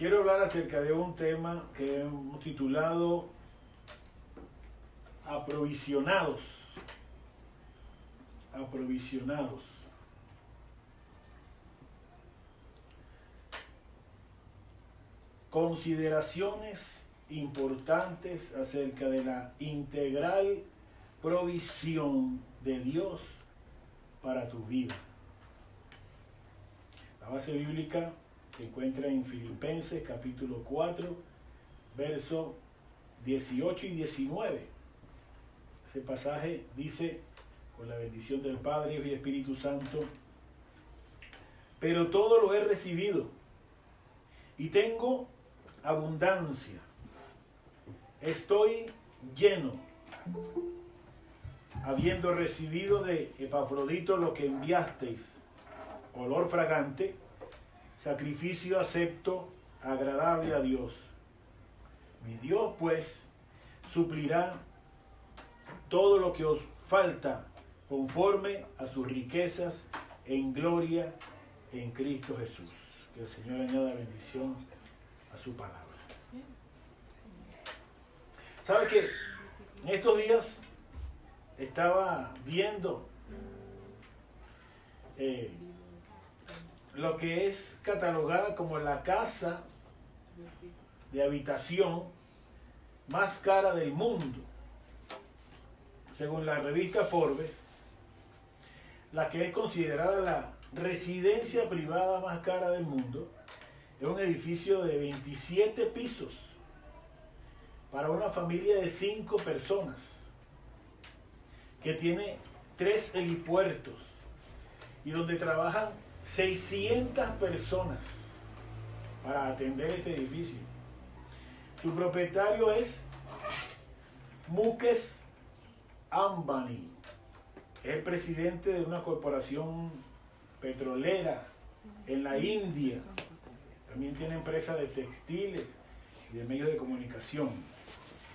quiero hablar acerca de un tema que hemos titulado Aprovisionados. Aprovisionados. Consideraciones importantes acerca de la integral provisión de Dios para tu vida. La base bíblica se encuentra en Filipenses capítulo 4, versos 18 y 19. Ese pasaje dice, con la bendición del Padre, Hijo y Espíritu Santo: pero todo lo he recibido y tengo abundancia. Estoy lleno, habiendo recibido de Epafrodito lo que enviasteis, olor fragante, sacrificio acepto, agradable a Dios. Mi Dios, pues, suplirá todo lo que os falta conforme a sus riquezas en gloria en Cristo Jesús. Que el Señor añada bendición a su palabra. ¿Sabe qué? En estos días estaba viendo lo que es catalogada como la casa de habitación más cara del mundo. Según la revista Forbes, la que es considerada la residencia privada más cara del mundo es un edificio de 27 pisos para una familia de 5 personas, que tiene 3 helipuertos y donde trabajan 600 personas para atender ese edificio. Su propietario es Mukesh Ambani, es el presidente de una corporación petrolera en la India. También tiene empresas de textiles y de medios de comunicación.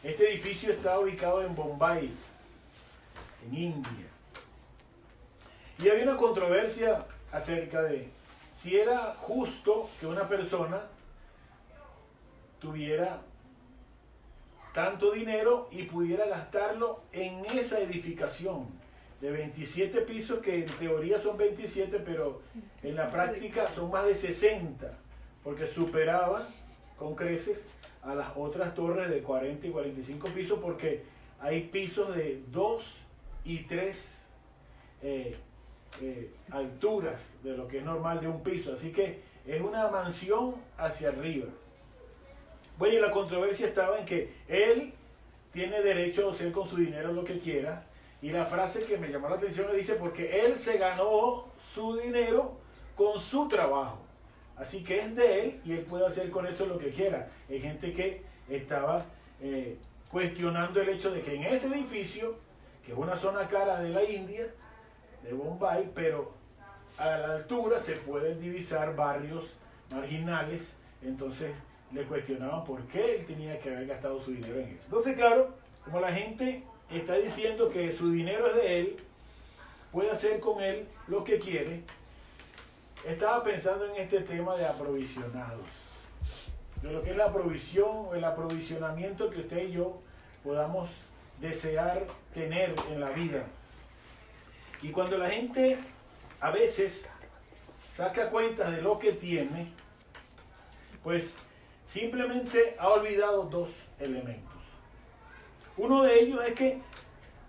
Este edificio está ubicado en Bombay, en India. Y había una controversia acerca de si era justo que una persona tuviera tanto dinero y pudiera gastarlo en esa edificación de 27 pisos, que en teoría son 27, pero en la práctica son más de 60, porque superaban con creces a las otras torres de 40 y 45 pisos, porque hay pisos de 2 y 3 alturas de lo que es normal de un piso, así que es una mansión hacia arriba. Bueno, y la controversia estaba en que él tiene derecho a hacer con su dinero lo que quiera, y la frase que me llamó la atención dice: porque él se ganó su dinero con su trabajo, así que es de él y él puede hacer con eso lo que quiera. Hay gente que estaba cuestionando el hecho de que en ese edificio, que es una zona cara de la India, de Bombay, pero a la altura se pueden divisar barrios marginales, entonces le cuestionaban por qué él tenía que haber gastado su dinero en eso. Entonces, claro, como la gente está diciendo que su dinero es de él, puede hacer con él lo que quiere, estaba pensando en este tema de aprovisionados, de lo que es la provisión o el aprovisionamiento que usted y yo podamos desear tener en la vida. Y cuando la gente a veces saca cuentas de lo que tiene, pues simplemente ha olvidado 2 elementos. Uno de ellos es que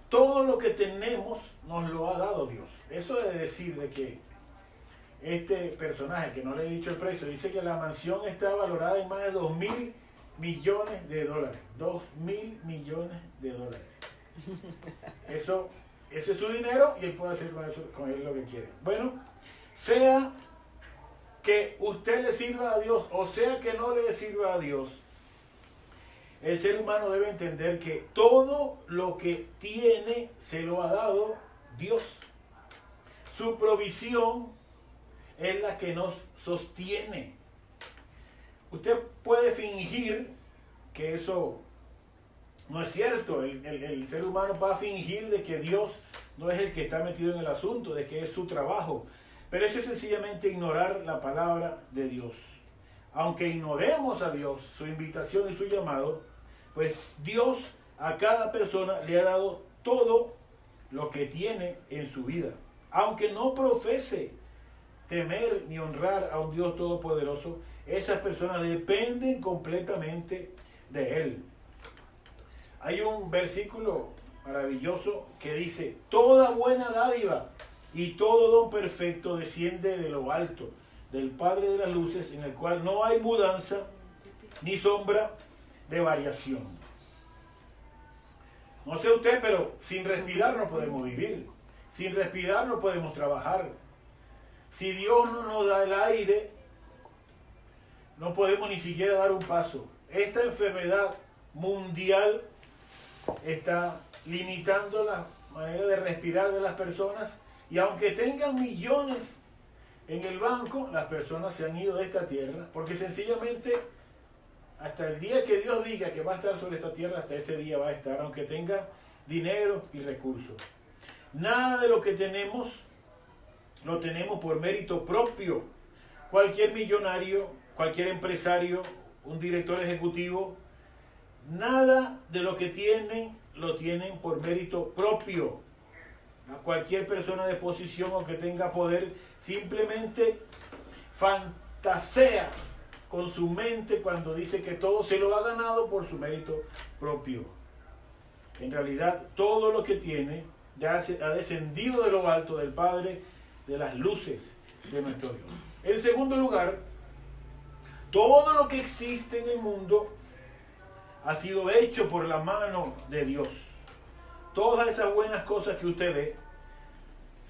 todo lo que tenemos nos lo ha dado Dios. Eso de decir de que este personaje, que no le he dicho el precio, dice que la mansión está valorada en más de $2.000 millones. $2.000 millones. Ese es su dinero y él puede hacer con él lo que quiere. Bueno, sea que usted le sirva a Dios o sea que no le sirva a Dios, el ser humano debe entender que todo lo que tiene se lo ha dado Dios. Su provisión es la que nos sostiene. Usted puede fingir que eso no es cierto. El ser humano va a fingir de que Dios no es el que está metido en el asunto, de que es su trabajo. Pero eso es sencillamente ignorar la palabra de Dios. aunque ignoremos a Dios, su invitación y su llamado, pues Dios a cada persona le ha dado todo lo que tiene en su vida. Aunque no profese temer ni honrar a un Dios todopoderoso, esas personas dependen completamente de Él. Hay un versículo maravilloso que dice: toda buena dádiva y todo don perfecto desciende de lo alto, del Padre de las luces, en el cual no hay mudanza ni sombra de variación. No sé usted, pero sin respirar no podemos vivir. Sin respirar no podemos trabajar. Si Dios no nos da el aire, no podemos ni siquiera dar un paso. Esta enfermedad mundial está limitando la manera de respirar de las personas, y aunque tengan millones en el banco, las personas se han ido de esta tierra, porque sencillamente hasta el día que Dios diga que va a estar sobre esta tierra, hasta ese día va a estar, aunque tenga dinero y recursos. Nada de lo que tenemos lo tenemos por mérito propio. Cualquier millonario, cualquier empresario, un director ejecutivo, nada de lo que tienen lo tienen por mérito propio. A cualquier persona de posición o que tenga poder simplemente fantasea con su mente cuando dice que todo se lo ha ganado por su mérito propio. En realidad, todo lo que tiene ya ha descendido de lo alto del Padre de las luces de nuestro Dios. En segundo lugar, todo lo que existe en el mundo ha sido hecho por la mano de Dios. Todas esas buenas cosas que usted ve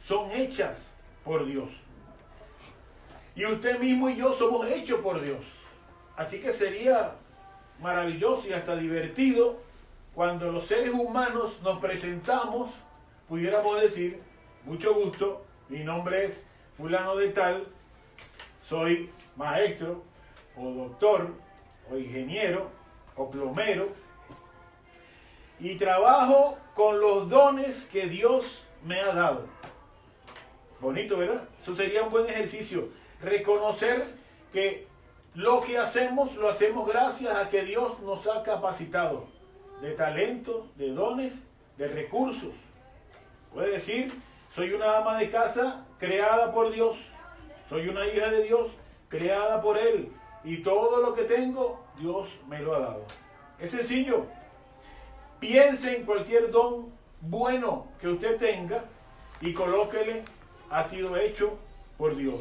son hechas por Dios. Y usted mismo y yo somos hechos por Dios. Así que sería maravilloso y hasta divertido cuando los seres humanos nos presentamos, pudiéramos decir: mucho gusto, mi nombre es fulano de tal, soy maestro o doctor o ingeniero o plomero y trabajo con los dones que Dios me ha dado. Bonito, ¿verdad? Eso sería un buen ejercicio. Reconocer que lo que hacemos, lo hacemos gracias a que Dios nos ha capacitado de talento, de dones, de recursos. Puede decir: soy una ama de casa creada por Dios, soy una hija de Dios creada por Él, y todo lo que tengo, Dios me lo ha dado. Es sencillo. Piense en cualquier don bueno que usted tenga y colóquele: ha sido hecho por Dios.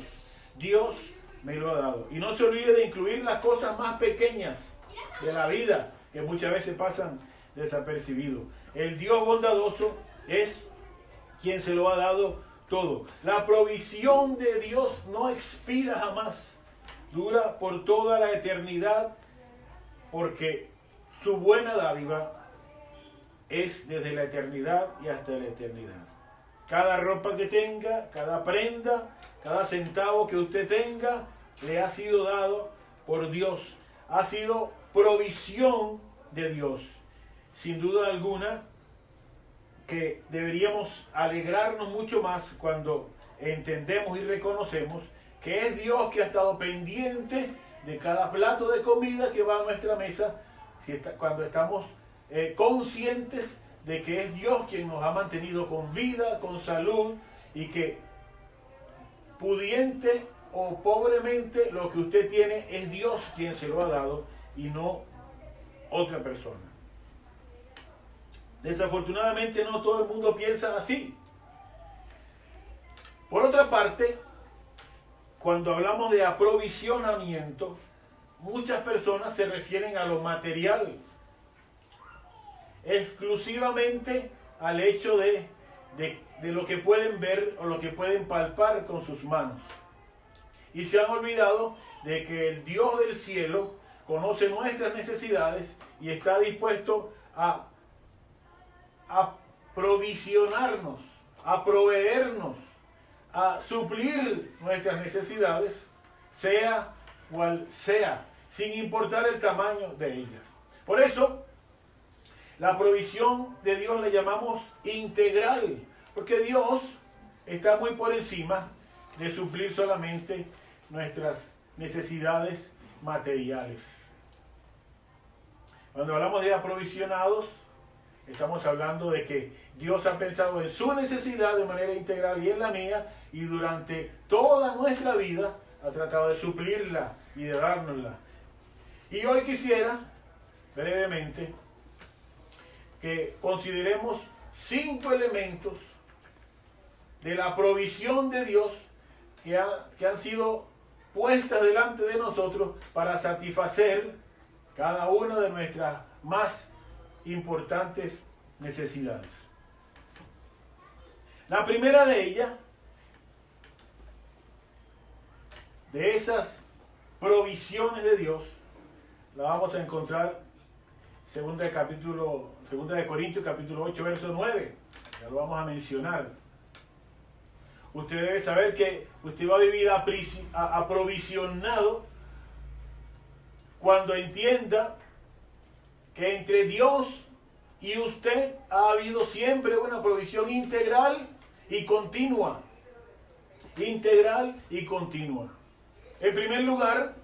Dios me lo ha dado. Y no se olvide de incluir las cosas más pequeñas de la vida, que muchas veces pasan desapercibidos. El Dios bondadoso es quien se lo ha dado todo. La provisión de Dios no expira jamás. Dura por toda la eternidad, porque su buena dádiva es desde la eternidad y hasta la eternidad. Cada ropa que tenga, cada prenda, cada centavo que usted tenga, le ha sido dado por Dios. Ha sido provisión de Dios. Sin duda alguna que deberíamos alegrarnos mucho más cuando entendemos y reconocemos que es Dios que ha estado pendiente de cada plato de comida que va a nuestra mesa, cuando estamos conscientes de que es Dios quien nos ha mantenido con vida, con salud, y que pudiente o pobremente lo que usted tiene es Dios quien se lo ha dado y no otra persona. Desafortunadamente no todo el mundo piensa así. Por otra parte, cuando hablamos de aprovisionamiento, muchas personas se refieren a lo material, exclusivamente al hecho de lo que pueden ver o lo que pueden palpar con sus manos. Y se han olvidado de que el Dios del cielo conoce nuestras necesidades y está dispuesto a provisionarnos, a proveernos, a suplir nuestras necesidades, sea cual sea, sin importar el tamaño de ellas. Por eso, la provisión de Dios le llamamos integral, porque Dios está muy por encima de suplir solamente nuestras necesidades materiales. Cuando hablamos de aprovisionados, estamos hablando de que Dios ha pensado en su necesidad de manera integral y en la mía, y durante toda nuestra vida ha tratado de suplirla y de dárnosla. Y hoy quisiera, brevemente, que consideremos 5 elementos de la provisión de Dios que han sido puestas delante de nosotros para satisfacer cada una de nuestras más importantes necesidades. La primera de ellas, de esas provisiones de Dios, la vamos a encontrar en 2 de Corintios capítulo 8, verso 9. Ya lo vamos a mencionar. Usted debe saber que usted va a vivir aprovisionado cuando entienda que entre Dios y usted ha habido siempre una provisión integral y continua. Integral y continua. En primer lugar,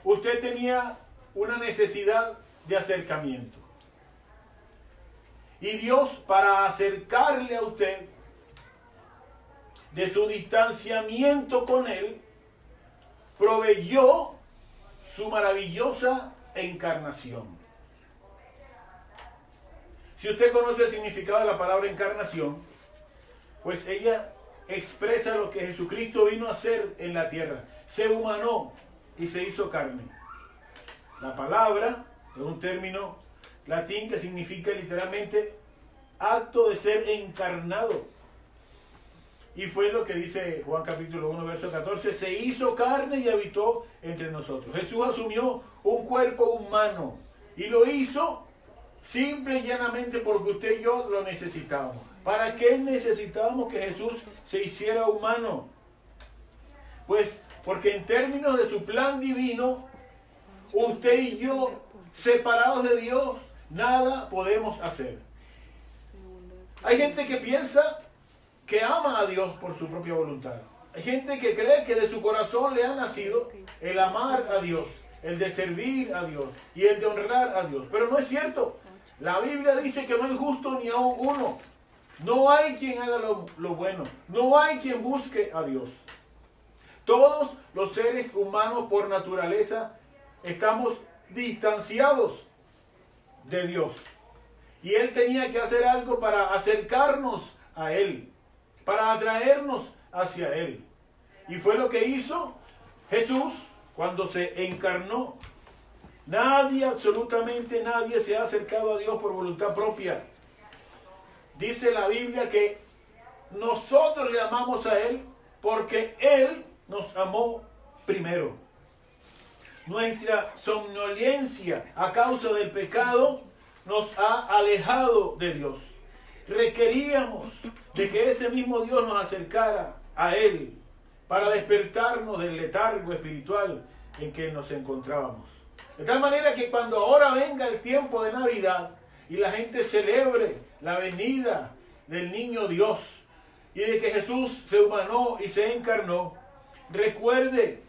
usted tenía una necesidad de acercamiento. Y Dios, para acercarle a usted de su distanciamiento con Él, proveyó su maravillosa encarnación. Si usted conoce el significado de la palabra encarnación, pues ella expresa lo que Jesucristo vino a hacer en la tierra. Se humanó y se hizo carne. La palabra es un término latín que significa literalmente acto de ser encarnado. Y fue lo que dice Juan capítulo 1, verso 14, se hizo carne y habitó entre nosotros. Jesús asumió un cuerpo humano y lo hizo simple y llanamente porque usted y yo lo necesitábamos. ¿Para qué necesitábamos que Jesús se hiciera humano? Pues porque en términos de su plan divino, usted y yo, separados de Dios, nada podemos hacer. Hay gente que piensa que ama a Dios por su propia voluntad. Hay gente que cree que de su corazón le ha nacido el amar a Dios, el de servir a Dios y el de honrar a Dios. Pero no es cierto. La Biblia dice que no hay justo ni aun uno. No hay quien haga lo bueno. No hay quien busque a Dios. Todos los seres humanos por naturaleza estamos distanciados de Dios. Y Él tenía que hacer algo para acercarnos a Él, para atraernos hacia Él. Y fue lo que hizo Jesús cuando se encarnó. Nadie, absolutamente nadie, se ha acercado a Dios por voluntad propia. Dice la Biblia que nosotros le amamos a Él porque Él nos amó primero. Nuestra somnolencia a causa del pecado nos ha alejado de Dios. Requeríamos de que ese mismo Dios nos acercara a Él para despertarnos del letargo espiritual en que nos encontrábamos. De tal manera que cuando ahora venga el tiempo de Navidad y la gente celebre la venida del niño Dios y de que Jesús se humanó y se encarnó, recuerde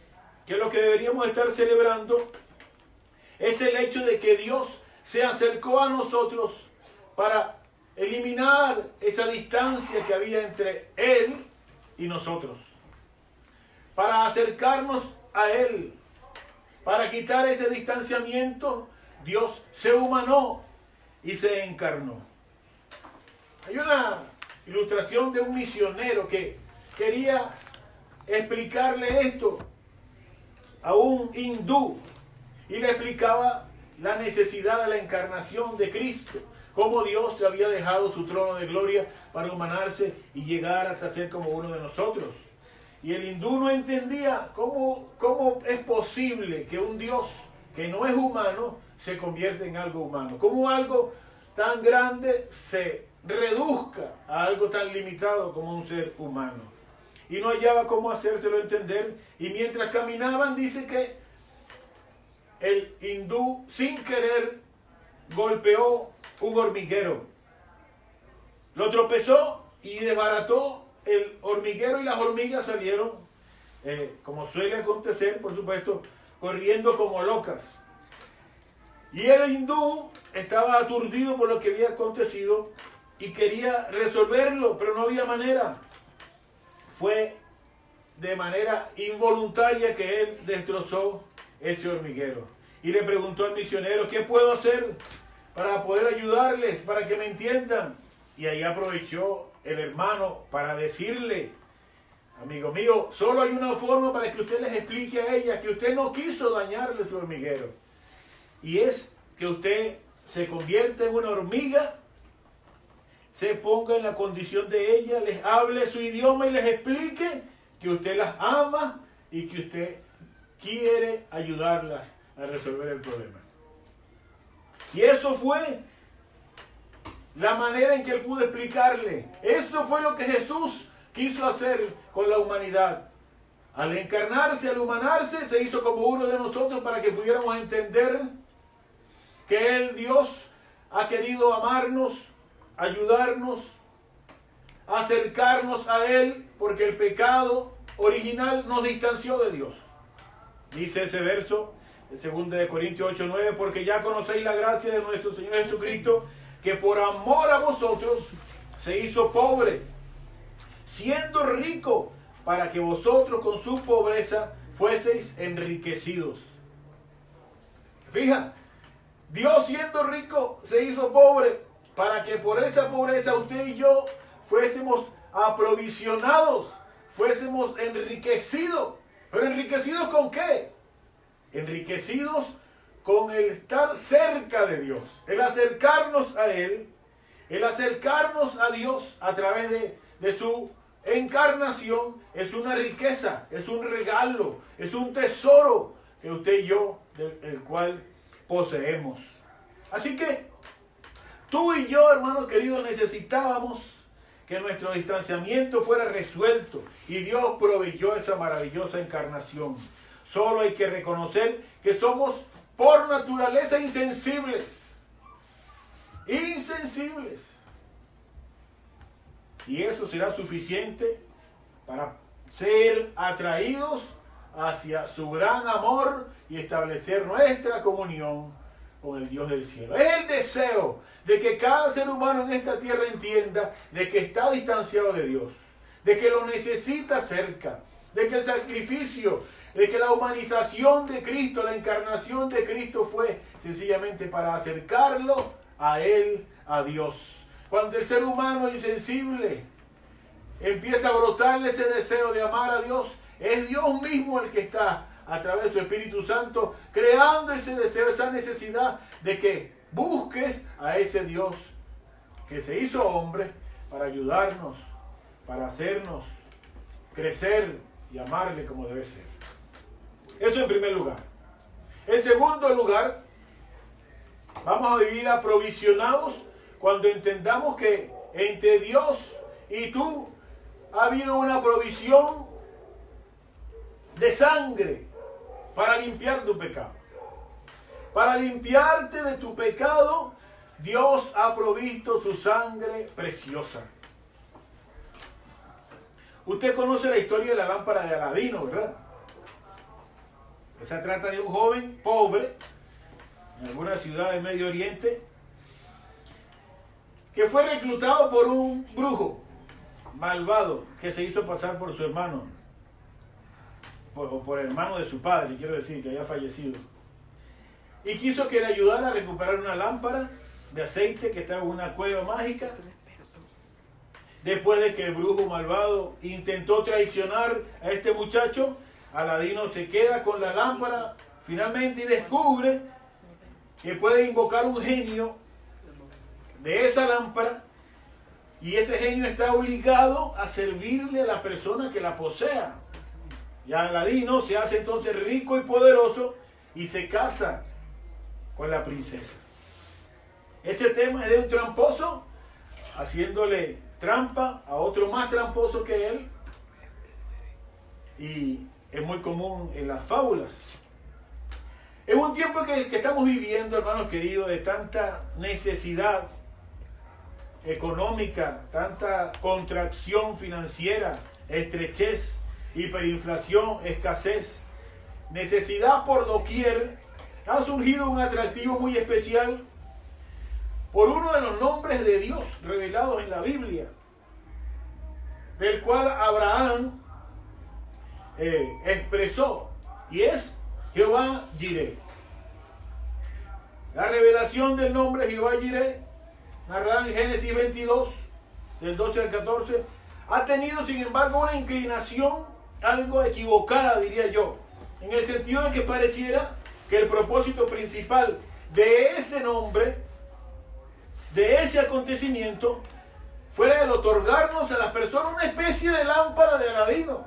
que lo que deberíamos estar celebrando es el hecho de que Dios se acercó a nosotros para eliminar esa distancia que había entre Él y nosotros, para acercarnos a Él, para quitar ese distanciamiento. Dios se humanó y se encarnó. Hay una ilustración de un misionero que quería explicarle esto a un hindú y le explicaba la necesidad de la encarnación de Cristo, cómo Dios le había dejado su trono de gloria para humanarse y llegar hasta ser como uno de nosotros. Y el hindú no entendía cómo es posible que un Dios que no es humano se convierta en algo humano. Cómo algo tan grande se reduzca a algo tan limitado como un ser humano. Y no hallaba cómo hacérselo entender. Y mientras caminaban, dice que el hindú, sin querer, golpeó un hormiguero. Lo tropezó y desbarató el hormiguero y las hormigas salieron como suele acontecer, por supuesto, corriendo como locas. Y el hindú estaba aturdido por lo que había acontecido y quería resolverlo, pero no había manera. Fue de manera involuntaria que él destrozó ese hormiguero. Y le preguntó al misionero, ¿qué puedo hacer para poder ayudarles, para que me entiendan? Y ahí aprovechó el hermano para decirle, amigo mío, solo hay una forma para que usted les explique a ella que usted no quiso dañarle su hormiguero. Y es que usted se convierta en una hormiga, se ponga en la condición de ella, les hable su idioma y les explique que usted las ama y que usted quiere ayudarlas a resolver el problema. Y eso fue la manera en que él pudo explicarle. Eso fue lo que Jesús quiso hacer con la humanidad. Al encarnarse, al humanarse, se hizo como uno de nosotros para que pudiéramos entender que el Dios ha querido amarnos, ayudarnos, acercarnos a Él, porque el pecado original nos distanció de Dios. Dice ese verso de 2 Corintios 8:9, porque ya conocéis la gracia de nuestro Señor Jesucristo, que por amor a vosotros se hizo pobre, siendo rico, para que vosotros con su pobreza fueseis enriquecidos. Fija, Dios siendo rico se hizo pobre, para que por esa pobreza usted y yo fuésemos aprovisionados, fuésemos enriquecidos. ¿Pero enriquecidos con qué? Enriquecidos con el estar cerca de Dios, el acercarnos a Él, el acercarnos a Dios a través de su encarnación. Es una riqueza, es un regalo, es un tesoro que usted y yo, el cual poseemos. Así que tú y yo, hermanos queridos, necesitábamos que nuestro distanciamiento fuera resuelto, y Dios proveyó esa maravillosa encarnación. Solo hay que reconocer que somos por naturaleza insensibles. Insensibles. Y eso será suficiente para ser atraídos hacia su gran amor y establecer nuestra comunión con el Dios del cielo. Es el deseo de que cada ser humano en esta tierra entienda de que está distanciado de Dios, de que lo necesita cerca, de que el sacrificio, de que la humanización de Cristo, la encarnación de Cristo fue sencillamente para acercarlo a Él, a Dios. Cuando el ser humano insensible empieza a brotarle ese deseo de amar a Dios, es Dios mismo el que está a través de su Espíritu Santo creando ese deseo, esa necesidad de que busques a ese Dios que se hizo hombre para ayudarnos, para hacernos crecer y amarle como debe ser. Eso en primer lugar. En segundo lugar, vamos a vivir aprovisionados cuando entendamos que entre Dios y tú ha habido una provisión de sangre para limpiar tu pecado. Para limpiarte de tu pecado, Dios ha provisto su sangre preciosa. Usted conoce la historia de la lámpara de Aladino, ¿verdad? Esa trata de un joven pobre en alguna ciudad del Medio Oriente que fue reclutado por un brujo malvado que se hizo pasar por su hermano, por hermano de su padre, quiero decir, que había fallecido, y quiso que le ayudara a recuperar una lámpara de aceite que estaba en una cueva mágica. Después de que el brujo malvado intentó traicionar a este muchacho, Aladino se queda con la lámpara finalmente y descubre que puede invocar un genio de esa lámpara, y ese genio está obligado a servirle a la persona que la posea. Y Aladino se hace entonces rico y poderoso y se casa con la princesa. Ese tema es de un tramposo haciéndole trampa a otro más tramposo que él, y es muy común en las fábulas. Es un tiempo que estamos viviendo, hermanos queridos, de tanta necesidad económica, tanta contracción financiera, estrechez, hiperinflación, escasez, necesidad por doquier, ha surgido un atractivo muy especial por uno de los nombres de Dios revelados en la Biblia, del cual Abraham expresó, y es Jehová Jireh. La revelación del nombre Jehová Jireh, narrada en Génesis 22, del 12 al 14, ha tenido sin embargo una inclinación algo equivocada, diría yo, en el sentido de que pareciera que el propósito principal de ese nombre, de ese acontecimiento, fuera el otorgarnos a la persona una especie de lámpara de Aladino.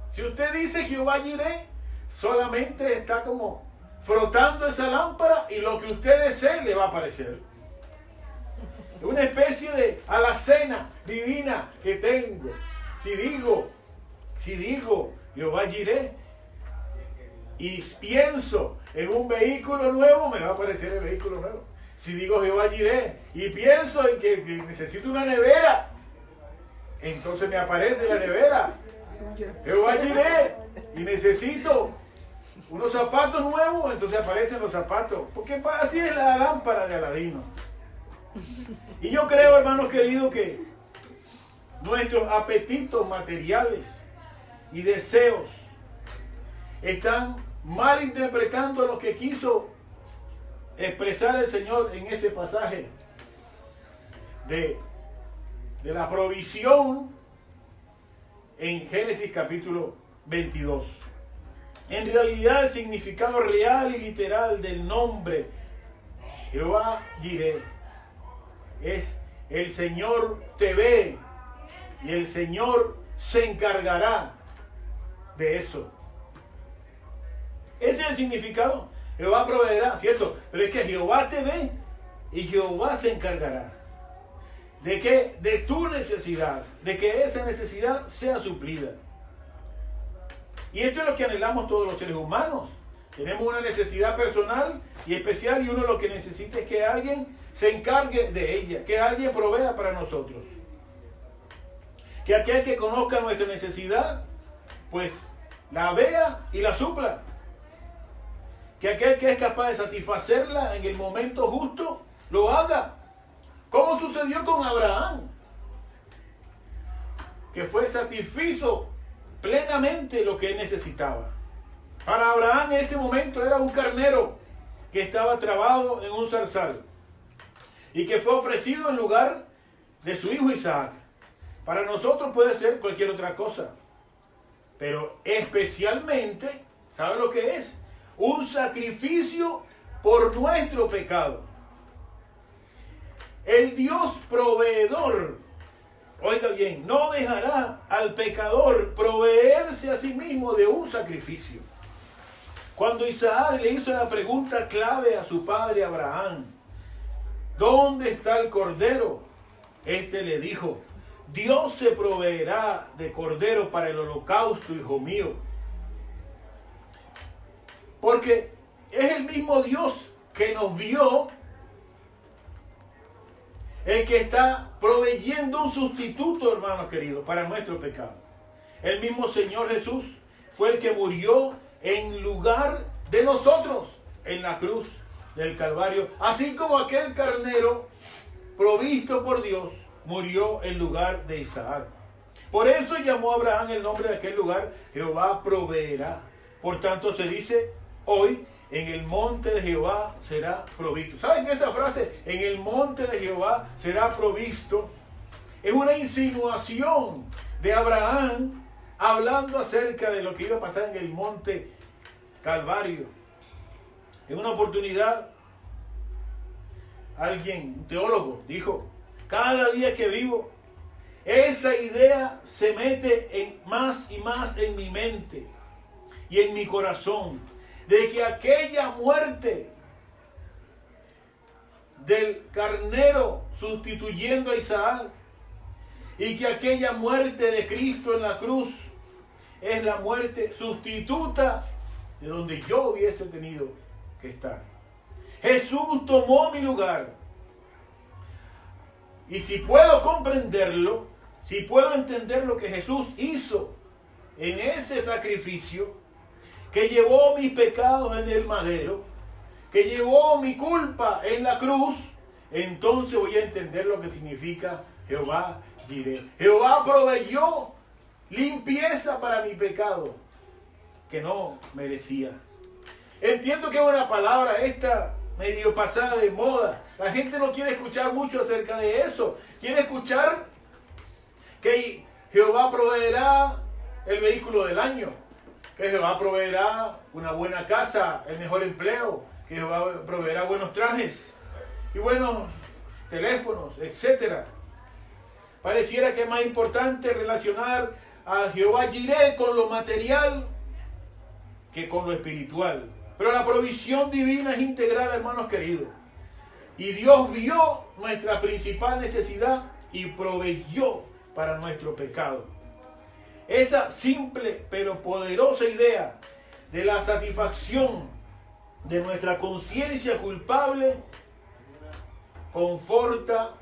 Si usted dice Jehová Jireh, solamente está como frotando esa lámpara y lo que usted desee le va a aparecer. Una especie de alacena divina que tengo. Si digo Jehová Jireh y pienso en un vehículo nuevo, me va a aparecer el vehículo nuevo. Si digo Jehová Jireh y pienso en que necesito una nevera, entonces me aparece la nevera. Jehová Jireh y necesito unos zapatos nuevos, entonces aparecen los zapatos. Porque así es la lámpara de Aladino. Y yo creo, hermanos queridos, que nuestros apetitos materiales y deseos están mal interpretando lo que quiso expresar el Señor en ese pasaje de la provisión en Génesis capítulo 22. En realidad el significado real y literal del nombre Jehová Jireh es: el Señor te ve y el Señor se encargará de eso. Ese es el significado. Jehová proveerá, ¿cierto? Pero es que Jehová te ve y Jehová se encargará. ¿De qué? De tu necesidad, de que esa necesidad sea suplida. Y esto es lo que anhelamos todos los seres humanos. Tenemos una necesidad personal y especial, y uno lo que necesita es que alguien se encargue de ella, que alguien provea para nosotros. Que aquel que conozca nuestra necesidad, pues la vea y la supla. Que aquel que es capaz de satisfacerla en el momento justo, lo haga. Como sucedió con Abraham, que fue satisfizo plenamente lo que él necesitaba. Para Abraham en ese momento era un carnero que estaba trabado en un zarzal y que fue ofrecido en lugar de su hijo Isaac. Para nosotros puede ser cualquier otra cosa, pero especialmente, ¿sabe lo que es? Un sacrificio por nuestro pecado. El Dios proveedor, oiga bien, no dejará al pecador proveerse a sí mismo de un sacrificio. Cuando Isaac le hizo la pregunta clave a su padre Abraham, ¿dónde está el cordero? Este le dijo, Dios se proveerá de cordero para el holocausto, hijo mío. Porque es el mismo Dios que nos vio, el que está proveyendo un sustituto, hermanos queridos, para nuestro pecado. El mismo Señor Jesús fue el que murió en lugar de nosotros en la cruz del Calvario, así como aquel carnero provisto por Dios murió en lugar de Isaac. Por eso llamó a Abraham el nombre de aquel lugar, Jehová proveerá. Por tanto se dice hoy, en el monte de Jehová será provisto. ¿Saben que esa frase, en el monte de Jehová será provisto, es una insinuación de Abraham hablando acerca de lo que iba a pasar en el monte Calvario? En una oportunidad, alguien, un teólogo, dijo, cada día que vivo, esa idea se mete más y más en mi mente y en mi corazón, de que aquella muerte del carnero sustituyendo a Isaac y que aquella muerte de Cristo en la cruz es la muerte sustituta de donde yo hubiese tenido que estar. Jesús tomó mi lugar. Y si puedo comprenderlo, si puedo entender lo que Jesús hizo en ese sacrificio, que llevó mis pecados en el madero, que llevó mi culpa en la cruz, entonces voy a entender lo que significa Jehová Jireh. Jehová proveyó limpieza para mi pecado, que no merecía. Entiendo que es una palabra esta medio pasada de moda. La gente no quiere escuchar mucho acerca de eso. Quiere escuchar que Jehová proveerá el vehículo del año, que Jehová proveerá una buena casa, el mejor empleo, que Jehová proveerá buenos trajes y buenos teléfonos, etc. Pareciera que es más importante relacionar a Jehová Jireh con lo material que con lo espiritual. Pero la provisión divina es integral, hermanos queridos. Y Dios vio nuestra principal necesidad y proveyó para nuestro pecado. Esa simple pero poderosa idea de la satisfacción de nuestra conciencia culpable conforta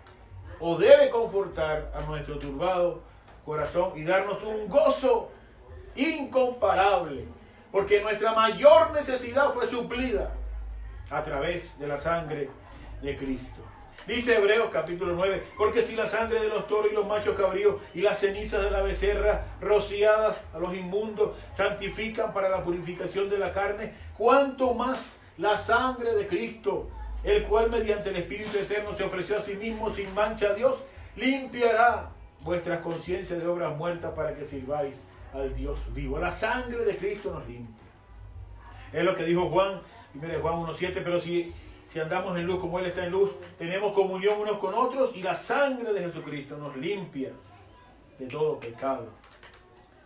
o debe confortar a nuestro turbado corazón y darnos un gozo incomparable, porque nuestra mayor necesidad fue suplida a través de la sangre de Cristo. Dice Hebreos capítulo 9, porque si la sangre de los toros y los machos cabríos y las cenizas de la becerra rociadas a los inmundos santifican para la purificación de la carne, cuánto más la sangre de Cristo, el cual mediante el Espíritu Eterno se ofreció a sí mismo sin mancha a Dios, limpiará vuestras conciencias de obras muertas para que sirváis al Dios vivo. La sangre de Cristo nos limpia. Es lo que dijo Juan, mire Juan 1:7, pero si andamos en luz como Él está en luz, tenemos comunión unos con otros y la sangre de Jesucristo nos limpia de todo pecado.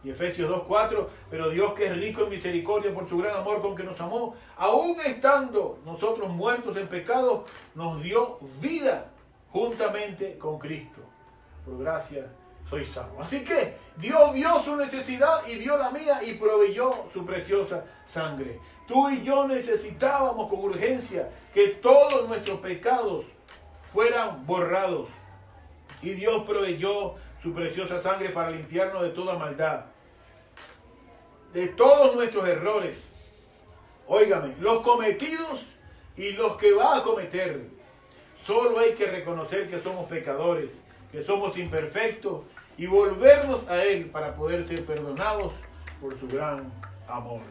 Y Efesios 2:4, pero Dios, que es rico en misericordia por su gran amor con que nos amó, aún estando nosotros muertos en pecado, nos dio vida juntamente con Cristo. Por gracia soy salvo. Así que Dios vio su necesidad y vio la mía y proveyó su preciosa sangre. Tú y yo necesitábamos con urgencia que todos nuestros pecados fueran borrados. Y Dios proveyó su preciosa sangre para limpiarnos de toda maldad, de todos nuestros errores. Óigame, los cometidos y los que va a cometer. Solo hay que reconocer que somos pecadores, que somos imperfectos y volvernos a Él para poder ser perdonados por su gran amor.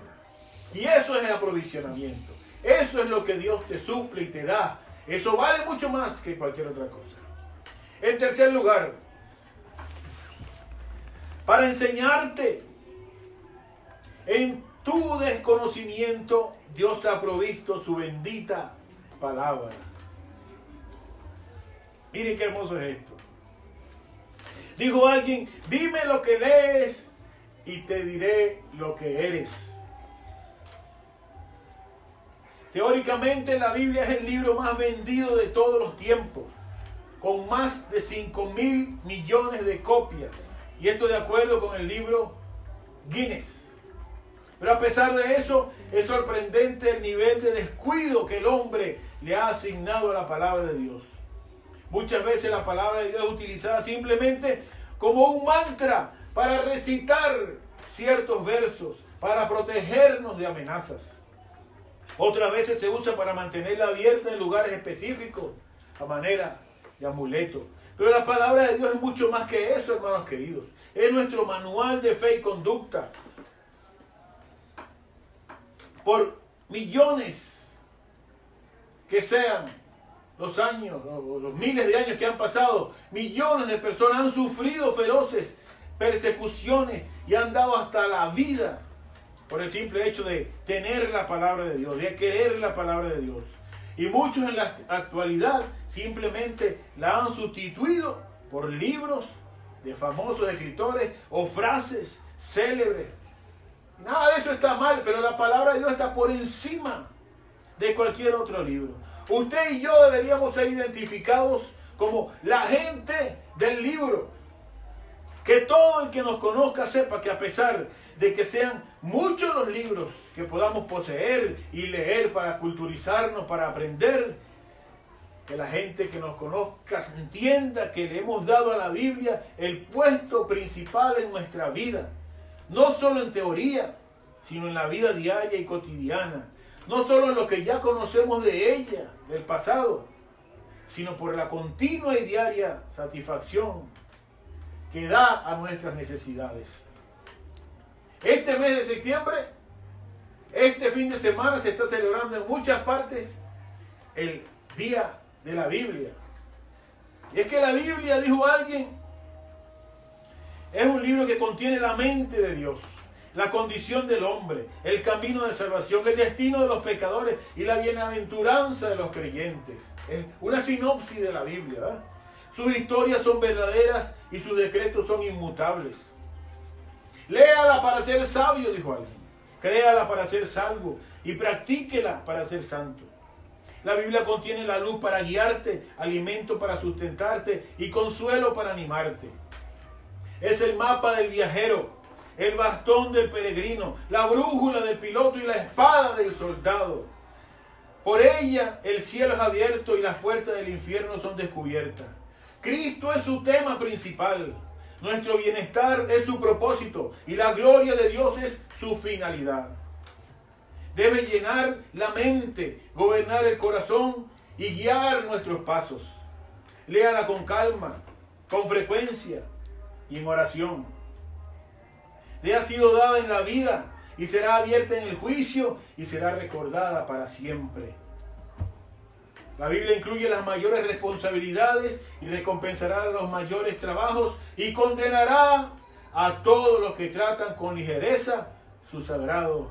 Y eso es el aprovisionamiento. Eso es lo que Dios te suple y te da. Eso vale mucho más que cualquier otra cosa. En tercer lugar, para enseñarte en tu desconocimiento, Dios ha provisto su bendita palabra. Miren qué hermoso es esto. Dijo alguien, dime lo que lees y te diré lo que eres. Teóricamente la Biblia es el libro más vendido de todos los tiempos, con más de 5.000 millones de copias. Y esto de acuerdo con el libro Guinness. Pero a pesar de eso, es sorprendente el nivel de descuido que el hombre le ha asignado a la palabra de Dios. Muchas veces la palabra de Dios es utilizada simplemente como un mantra para recitar ciertos versos, para protegernos de amenazas. Otras veces se usa para mantenerla abierta en lugares específicos, a manera de amuleto. Pero la palabra de Dios es mucho más que eso, hermanos queridos. Es nuestro manual de fe y conducta. Por millones que sean los años, los miles de años que han pasado, millones de personas han sufrido feroces persecuciones y han dado hasta la vida por el simple hecho de tener la palabra de Dios, de querer la palabra de Dios. Y muchos en la actualidad simplemente la han sustituido por libros de famosos escritores o frases célebres. Nada de eso está mal, pero la palabra de Dios está por encima de cualquier otro libro. Usted y yo deberíamos ser identificados como la gente del libro. Que todo el que nos conozca sepa que a pesar de que sean muchos los libros que podamos poseer y leer para culturizarnos, para aprender, que la gente que nos conozca entienda que le hemos dado a la Biblia el puesto principal en nuestra vida. no solo en teoría, sino en la vida diaria y cotidiana, no solo en lo que ya conocemos de ella, del pasado, sino por la continua y diaria satisfacción que da a nuestras necesidades. Este mes de septiembre, este fin de semana, se está celebrando en muchas partes el Día de la Biblia. Y es que la Biblia, dijo alguien, es un libro que contiene la mente de Dios, la condición del hombre, el camino de salvación, el destino de los pecadores y la bienaventuranza de los creyentes. Es una sinopsis de la Biblia, ¿verdad? Sus historias son verdaderas y sus decretos son inmutables. Léala para ser sabio, dijo alguien. Créala para ser salvo y practíquela para ser santo. La Biblia contiene la luz para guiarte, alimento para sustentarte y consuelo para animarte. Es el mapa del viajero, el bastón del peregrino, la brújula del piloto y la espada del soldado. Por ella el cielo es abierto y las puertas del infierno son descubiertas. Cristo es su tema principal. Nuestro bienestar es su propósito y la gloria de Dios es su finalidad. Debe llenar la mente, gobernar el corazón y guiar nuestros pasos. Léala con calma, con frecuencia y en oración. Le ha sido dada en la vida y será abierta en el juicio y será recordada para siempre. La Biblia incluye las mayores responsabilidades y recompensará los mayores trabajos y condenará a todos los que tratan con ligereza su sagrado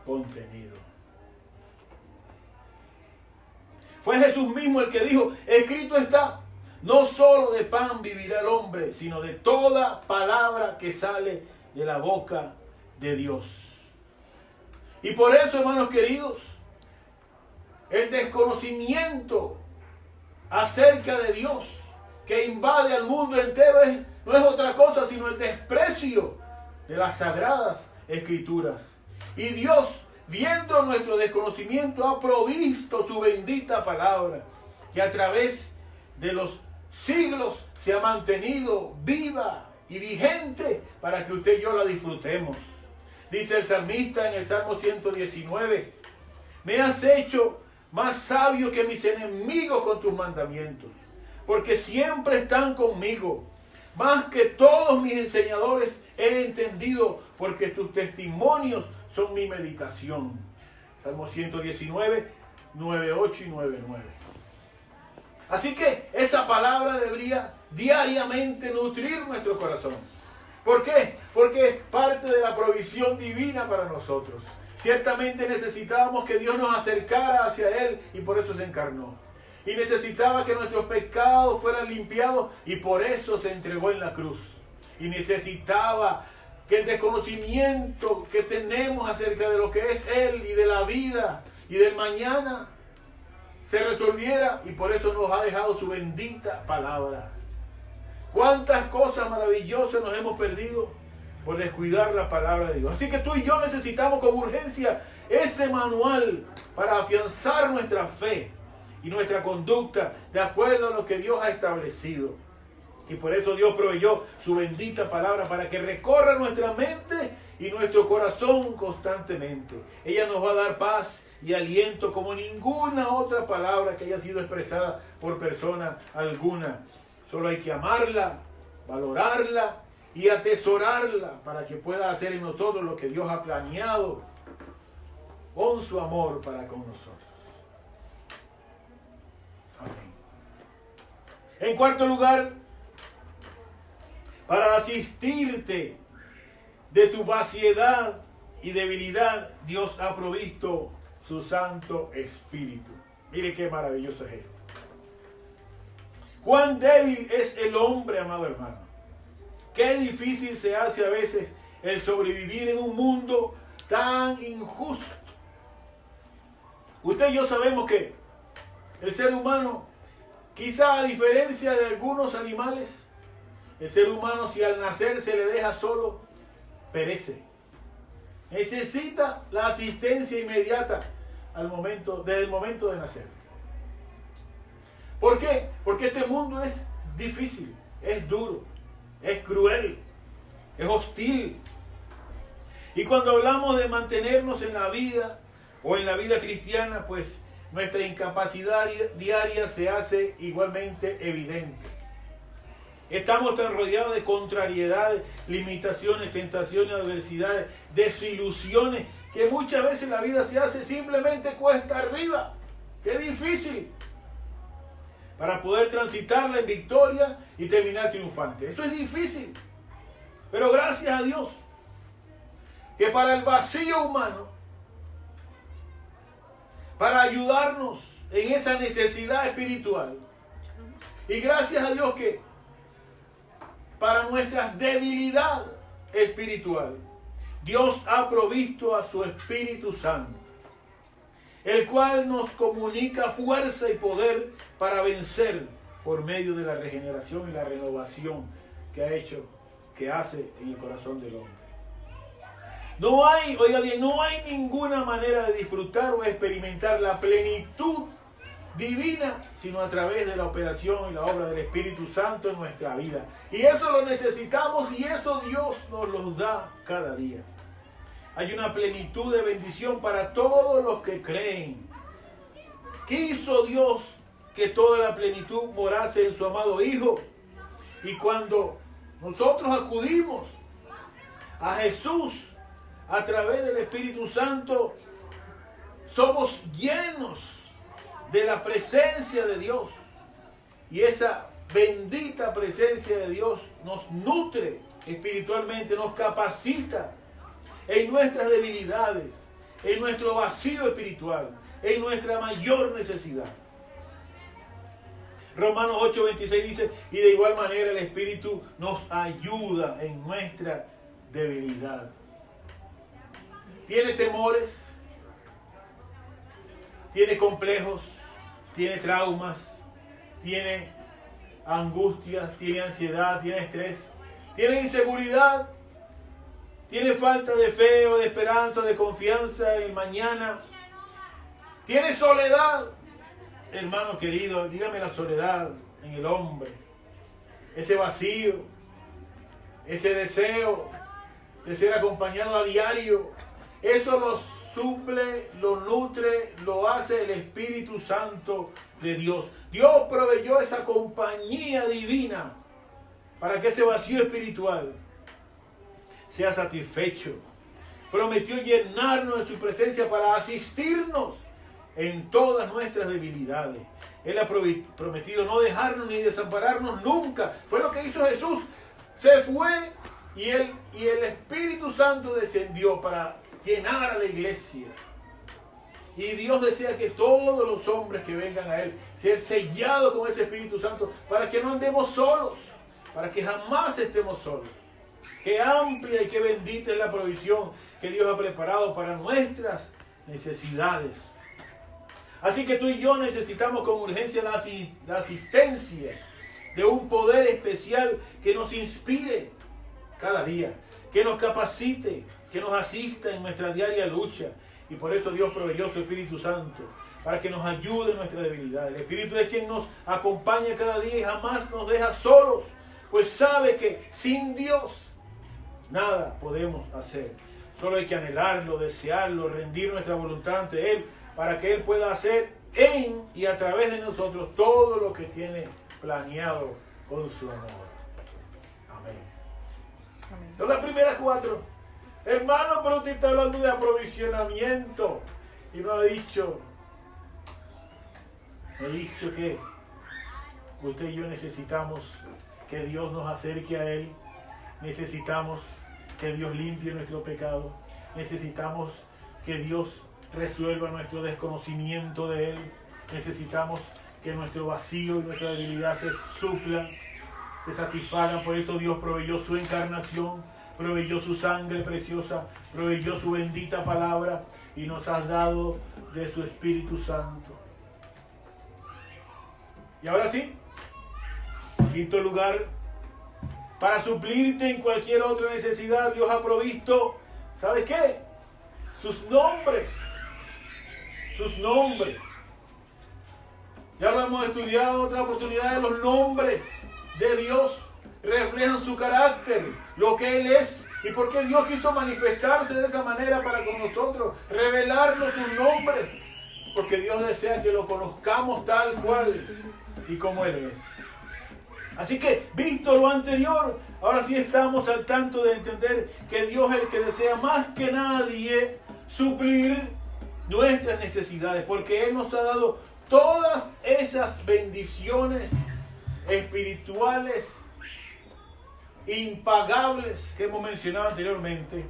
contenido. Fue Jesús mismo el que dijo, escrito está, no solo de pan vivirá el hombre, sino de toda palabra que sale de la boca de Dios. Y por eso, hermanos queridos, el desconocimiento acerca de Dios que invade al mundo entero no es otra cosa sino el desprecio de las sagradas escrituras. Y Dios, viendo nuestro desconocimiento, ha provisto su bendita palabra, que a través de los siglos se ha mantenido viva y vigente para que usted y yo la disfrutemos. Dice el salmista en el Salmo 119, me has hecho más sabio que mis enemigos con tus mandamientos, porque siempre están conmigo. Más que todos mis enseñadores he entendido, porque tus testimonios son mi meditación. Salmo 119, 9:8 y 9:9. Así que esa palabra debería diariamente nutrir nuestro corazón. ¿Por qué? Porque es parte de la provisión divina para nosotros. Ciertamente necesitábamos que Dios nos acercara hacia Él y por eso se encarnó. Y necesitaba que nuestros pecados fueran limpiados y por eso se entregó en la cruz. Y necesitaba que el desconocimiento que tenemos acerca de lo que es Él y de la vida y del mañana se resolviera y por eso nos ha dejado su bendita palabra. ¿Cuántas cosas maravillosas nos hemos perdido por descuidar la palabra de Dios? Así que tú y yo necesitamos con urgencia ese manual para afianzar nuestra fe y nuestra conducta de acuerdo a lo que Dios ha establecido. Y por eso Dios proveyó su bendita palabra para que recorra nuestra mente y nuestro corazón constantemente. Ella nos va a dar paz y aliento como ninguna otra palabra que haya sido expresada por persona alguna. Solo hay que amarla, valorarla y atesorarla para que pueda hacer en nosotros lo que Dios ha planeado con su amor para con nosotros. Amén. En cuarto lugar, para asistirte de tu vaciedad y debilidad, Dios ha provisto su Santo Espíritu. Mire qué maravilloso es esto. Cuán débil es el hombre, amado hermano. Qué difícil se hace a veces el sobrevivir en un mundo tan injusto. Usted y yo sabemos que el ser humano, quizá a diferencia de algunos animales, el ser humano, si al nacer se le deja solo, perece. Necesita la asistencia inmediata desde el momento de nacer. ¿Por qué? Porque este mundo es difícil, es duro, es cruel, es hostil. Y cuando hablamos de mantenernos en la vida o en la vida cristiana, pues nuestra incapacidad diaria se hace igualmente evidente. Estamos tan rodeados de contrariedades, limitaciones, tentaciones, adversidades, desilusiones, que muchas veces la vida se hace simplemente cuesta arriba. ¡Qué difícil! Para poder transitarla en victoria y terminar triunfante. Eso es difícil. Pero gracias a Dios, que para el vacío humano, para ayudarnos en esa necesidad espiritual, y gracias a Dios que para nuestra debilidad espiritual, Dios ha provisto a su Espíritu Santo, el cual nos comunica fuerza y poder para vencer por medio de la regeneración y la renovación que hace en el corazón del hombre. No hay, oiga bien, no hay ninguna manera de disfrutar o experimentar la plenitud divina, sino a través de la operación y la obra del Espíritu Santo en nuestra vida. Y eso lo necesitamos y eso Dios nos lo da cada día. Hay una plenitud de bendición para todos los que creen. Quiso Dios que toda la plenitud morase en su amado Hijo. Y cuando nosotros acudimos a Jesús a través del Espíritu Santo, somos llenos de la presencia de Dios. Y esa bendita presencia de Dios nos nutre espiritualmente, nos capacita en nuestras debilidades, en nuestro vacío espiritual, en nuestra mayor necesidad. Romanos 8:26 dice, y de igual manera el Espíritu nos ayuda en nuestra debilidad. ¿Tiene temores? ¿Tiene complejos? ¿Tiene traumas? ¿Tiene angustias? ¿Tiene ansiedad? ¿Tiene estrés? ¿Tiene inseguridad? ¿Tiene falta de fe o de esperanza, de confianza en el mañana? ¿Tiene soledad? Hermano querido, dígame la soledad en el hombre. Ese vacío, ese deseo de ser acompañado a diario. Eso lo suple, lo nutre, lo hace el Espíritu Santo de Dios. Dios proveyó esa compañía divina para que ese vacío espiritual sea satisfecho. Prometió llenarnos de su presencia para asistirnos en todas nuestras debilidades. Él ha prometido no dejarnos ni desampararnos nunca. Fue lo que hizo Jesús. Se fue y el Espíritu Santo descendió para llenar a la iglesia. Y Dios desea que todos los hombres que vengan a Él sean sellados con ese Espíritu Santo para que no andemos solos, para que jamás estemos solos. Qué amplia y qué bendita es la provisión que Dios ha preparado para nuestras necesidades. Así que tú y yo necesitamos con urgencia la asistencia de un poder especial que nos inspire cada día, que nos capacite, que nos asista en nuestra diaria lucha. Y por eso Dios proveyó su Espíritu Santo, para que nos ayude en nuestra debilidad. El Espíritu es quien nos acompaña cada día y jamás nos deja solos, pues sabe que sin Dios nada podemos hacer. Solo hay que anhelarlo, desearlo, rendir nuestra voluntad ante Él, para que Él pueda hacer en y a través de nosotros todo lo que tiene planeado con su amor. Amén. Amén. Son las primeras 4. Hermano, pero usted está hablando de aprovisionamiento y no ha dicho que usted y yo necesitamos que Dios nos acerque a Él, necesitamos que Dios limpie nuestro pecado, necesitamos que Dios resuelva nuestro desconocimiento de Él, necesitamos que nuestro vacío y nuestra debilidad se suplan, se satisfagan. Por eso Dios proveyó su encarnación, proveyó su sangre preciosa, proveyó su bendita palabra y nos ha dado de su Espíritu Santo. Y ahora sí, en quinto lugar, para suplirte en cualquier otra necesidad, Dios ha provisto, ¿sabes qué? Sus nombres. Sus nombres. Ya lo hemos estudiado en otra oportunidad, de los nombres de Dios. reflejan su carácter, lo que Él es, y por qué Dios quiso manifestarse de esa manera para con nosotros, revelarnos sus nombres, porque Dios desea que lo conozcamos tal cual y como Él es. Así que, visto lo anterior, ahora sí estamos al tanto de entender que Dios es el que desea más que nadie suplir nuestras necesidades, porque Él nos ha dado todas esas bendiciones espirituales impagables que hemos mencionado anteriormente,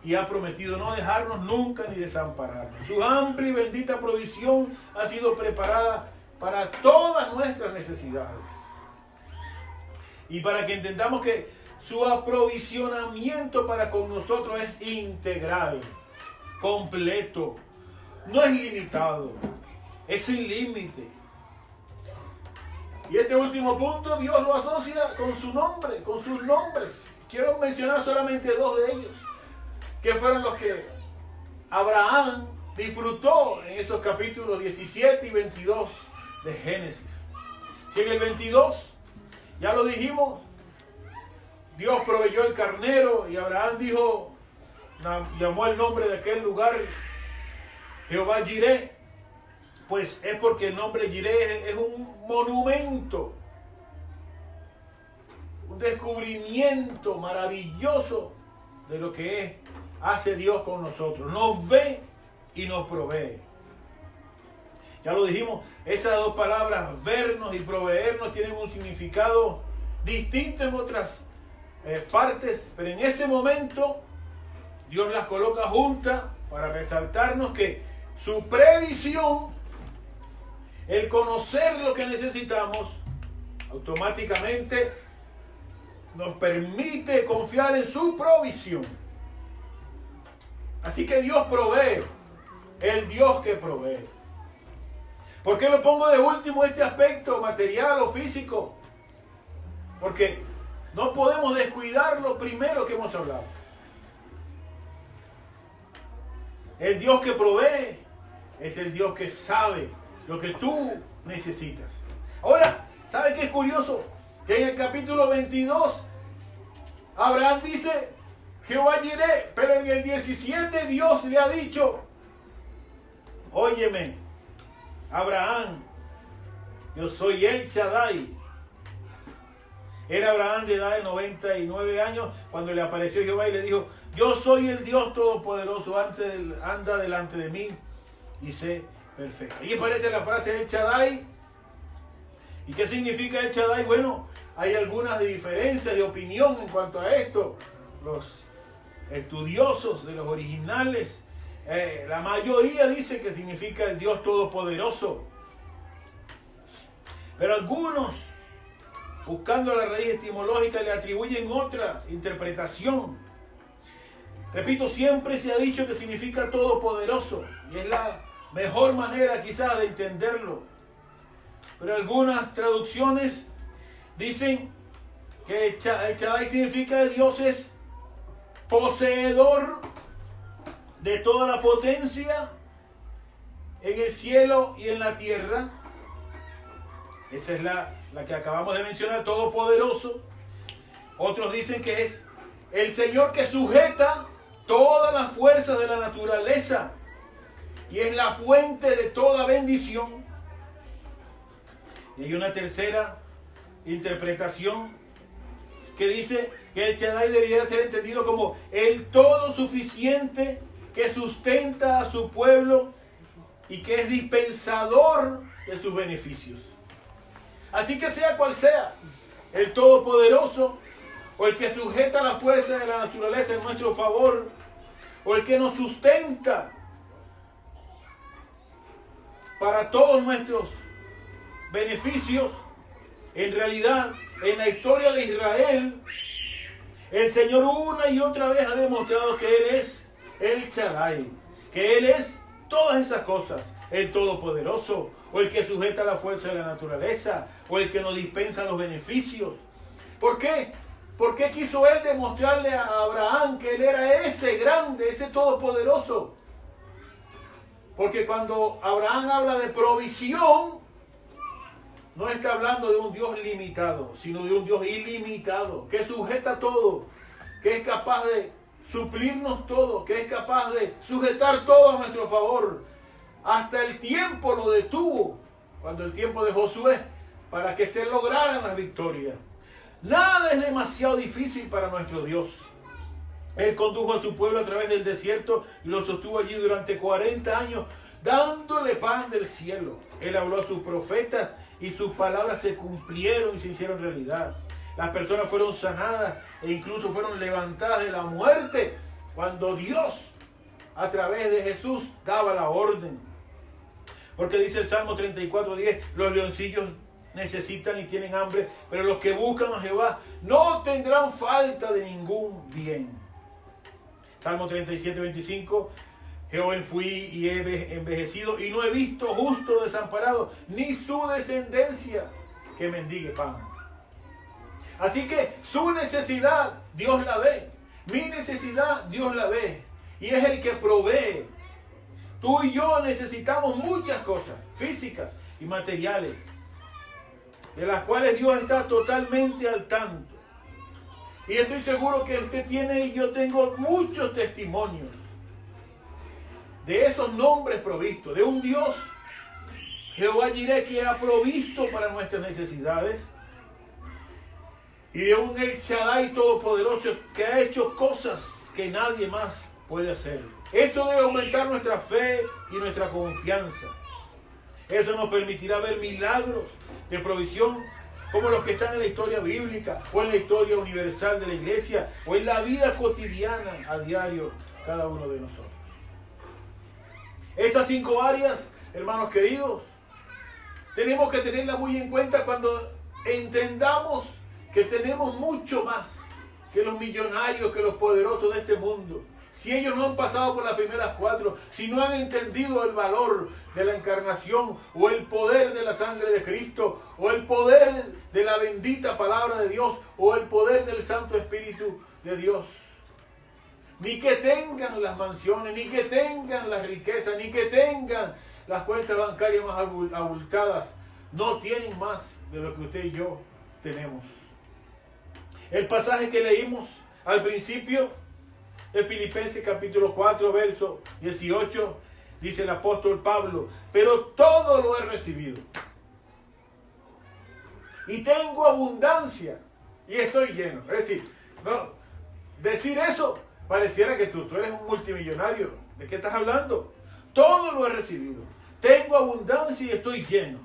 y ha prometido no dejarnos nunca ni desampararnos. Su amplia y bendita provisión ha sido preparada para todas nuestras necesidades. Y para que entendamos que su aprovisionamiento para con nosotros es integral, completo, no es limitado, es sin límite. Y este último punto Dios lo asocia con su nombre, con sus nombres. Quiero mencionar solamente dos de ellos, que fueron los que Abraham disfrutó en esos capítulos 17 y 22 de Génesis. Si en el 22, ya lo dijimos, Dios proveyó el carnero y Abraham dijo, llamó el nombre de aquel lugar Jehová Jireh, pues es porque el nombre Jireh es un monumento, un descubrimiento maravilloso de lo que hace Dios con nosotros. Nos ve y nos provee. Ya lo dijimos, esas dos palabras, vernos y proveernos, tienen un significado distinto en otras partes, pero en ese momento Dios las coloca juntas para resaltarnos que su previsión, el conocer lo que necesitamos, automáticamente nos permite confiar en su provisión. Así que Dios provee, el Dios que provee. ¿Por qué lo pongo de último este aspecto material o físico? Porque no podemos descuidar lo primero que hemos hablado. El Dios que provee es el Dios que sabe lo que tú necesitas. Ahora, ¿sabe qué es curioso? Que en el capítulo 22, Abraham dice, Jehová Jireh, pero en el 17 Dios le ha dicho, óyeme, Abraham, yo soy El Shaddai. Era Abraham de edad de 99 años cuando le apareció Jehová y le dijo, yo soy el Dios Todopoderoso, anda delante de mí y sé perfecto. Y aparece la frase El Shaddai. ¿Y qué significa El Shaddai? Bueno, hay algunas diferencias de opinión en cuanto a esto. Los estudiosos de los originales, la mayoría dice que significa el Dios Todopoderoso. Pero algunos, buscando la raíz etimológica, le atribuyen otra interpretación. Repito, siempre se ha dicho que significa todopoderoso, y es la mejor manera quizás de entenderlo. Pero algunas traducciones dicen que el Shaddai significa que Dios es poseedor de toda la potencia en el cielo y en la tierra. Esa es la que acabamos de mencionar, todopoderoso. Otros dicen que es el Señor que sujeta todas las fuerzas de la naturaleza y es la fuente de toda bendición. Y hay una tercera interpretación que dice que el Shaddai debería ser entendido como el todo suficiente que sustenta a su pueblo y que es dispensador de sus beneficios. Así que sea cual sea, el Todopoderoso, o el que sujeta la fuerza de la naturaleza en nuestro favor, o el que nos sustenta para todos nuestros beneficios, en realidad, en la historia de Israel, el Señor una y otra vez ha demostrado que Él es El Shaddai, que Él es todas esas cosas, el Todopoderoso, o el que sujeta la fuerza de la naturaleza, o el que nos dispensa los beneficios. ¿Por qué? ¿Por qué quiso Él demostrarle a Abraham que Él era ese grande, ese todopoderoso? Porque cuando Abraham habla de provisión, no está hablando de un Dios limitado, sino de un Dios ilimitado, que sujeta todo, que es capaz de suplirnos todo, que es capaz de sujetar todo a nuestro favor. Hasta el tiempo lo detuvo, cuando el tiempo de Josué, para que se lograran las victorias. Nada es demasiado difícil para nuestro Dios. Él condujo a su pueblo a través del desierto y lo sostuvo allí durante 40 años, dándole pan del cielo. Él habló a sus profetas y sus palabras se cumplieron y se hicieron realidad. Las personas fueron sanadas e incluso fueron levantadas de la muerte cuando Dios, a través de Jesús, daba la orden. Porque dice el Salmo 34:10, los leoncillos necesitan y tienen hambre, pero los que buscan a Jehová no tendrán falta de ningún bien. Salmo 37:25, joven fui y he envejecido y no he visto justo desamparado, ni su descendencia que mendigue pan. Así que su necesidad Dios la ve, mi necesidad Dios la ve, y es el que provee. Tú y yo necesitamos muchas cosas físicas y materiales, de las cuales Dios está totalmente al tanto. Y estoy seguro que usted tiene y yo tengo muchos testimonios de esos nombres provistos, de un Dios, Jehová Jireh, que ha provisto para nuestras necesidades, y de un El Shaddai todopoderoso que ha hecho cosas que nadie más puede hacer. Eso debe aumentar nuestra fe y nuestra confianza. Eso nos permitirá ver milagros de provisión como los que están en la historia bíblica, o en la historia universal de la iglesia, o en la vida cotidiana a diario cada uno de nosotros. Esas 5 áreas, hermanos queridos, tenemos que tenerlas muy en cuenta cuando entendamos que tenemos mucho más que los millonarios, que los poderosos de este mundo. Si ellos no han pasado por las primeras 4, si no han entendido el valor de la encarnación, o el poder de la sangre de Cristo, o el poder de la bendita palabra de Dios, o el poder del Santo Espíritu de Dios, ni que tengan las mansiones, ni que tengan las riquezas, ni que tengan las cuentas bancarias más abultadas, no tienen más de lo que usted y yo tenemos. El pasaje que leímos al principio de Filipenses capítulo 4, verso 18, dice el apóstol Pablo: pero todo lo he recibido y tengo abundancia y estoy lleno. Es decir, no, decir eso pareciera que tú eres un multimillonario. ¿De qué estás hablando? Todo lo he recibido, tengo abundancia y estoy lleno.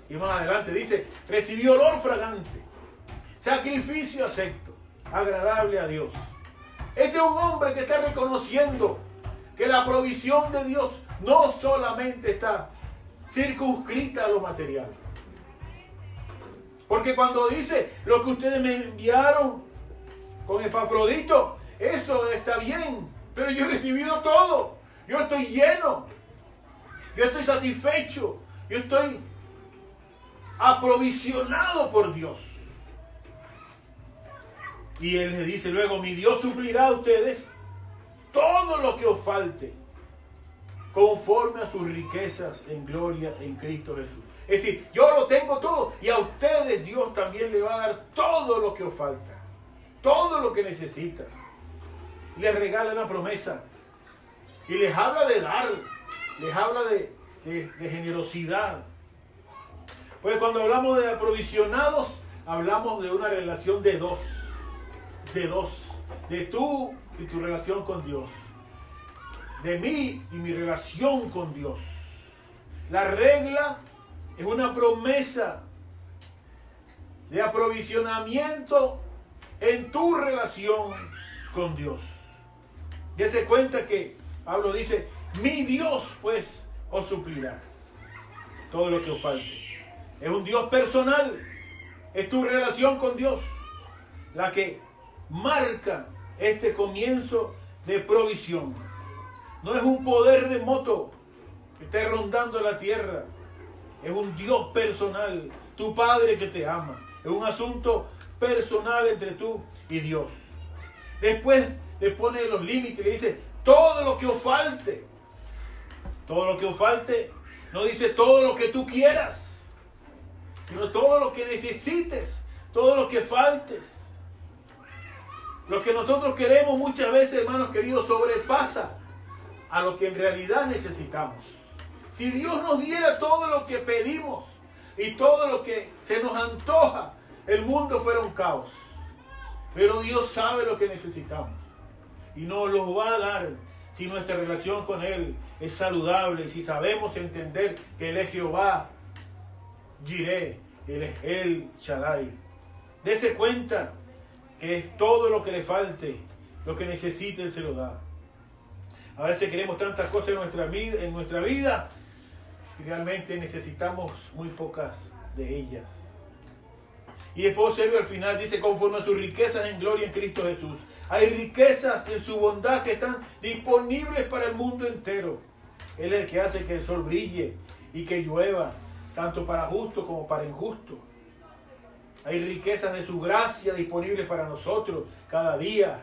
Y más adelante dice: recibí olor fragante, sacrificio acepto, agradable a Dios. Ese es un hombre que está reconociendo que la provisión de Dios no solamente está circunscrita a lo material. Porque cuando dice: lo que ustedes me enviaron con Epafrodito, eso está bien, pero yo he recibido todo, yo estoy lleno, yo estoy satisfecho, yo estoy aprovisionado por Dios. Y él le dice luego: mi Dios suplirá a ustedes todo lo que os falte, conforme a sus riquezas en gloria en Cristo Jesús. Es decir, yo lo tengo todo, y a ustedes Dios también le va a dar todo lo que os falta, todo lo que necesitan. Les regala una promesa, y les habla de dar, les habla de generosidad. Pues cuando hablamos de aprovisionados, hablamos de una relación de dos, de tú y tu relación con Dios, de mí y mi relación con Dios. La regla es una promesa de aprovisionamiento en tu relación con Dios. Dese cuenta que Pablo dice: mi Dios pues os suplirá todo lo que os falte. Es un Dios personal, es tu relación con Dios la que marca este comienzo de provisión. No es un poder remoto que esté rondando la tierra, es un Dios personal, tu Padre que te ama. Es un asunto personal entre tú y Dios. Después le pone los límites, le dice: todo lo que os falte. Todo lo que os falte, no dice todo lo que tú quieras. sino todo lo que necesites, todo lo que faltes. Lo que nosotros queremos muchas veces, hermanos queridos, sobrepasa a lo que en realidad necesitamos. Si Dios nos diera todo lo que pedimos y todo lo que se nos antoja, el mundo fuera un caos. Pero Dios sabe lo que necesitamos y nos lo va a dar si nuestra relación con Él es saludable, si sabemos entender que Él es Jehová Jireh, Él es El Shaddai. Dese cuenta que es todo lo que le falte, lo que necesite, Él se lo da. A veces queremos tantas cosas en nuestra vida y realmente necesitamos muy pocas de ellas. Y después observa al final, dice, conforme a sus riquezas en gloria en Cristo Jesús. Hay riquezas en su bondad que están disponibles para el mundo entero. Él es el que hace que el sol brille y que llueva, tanto para justo como para injusto. Hay riquezas de su gracia disponibles para nosotros cada día.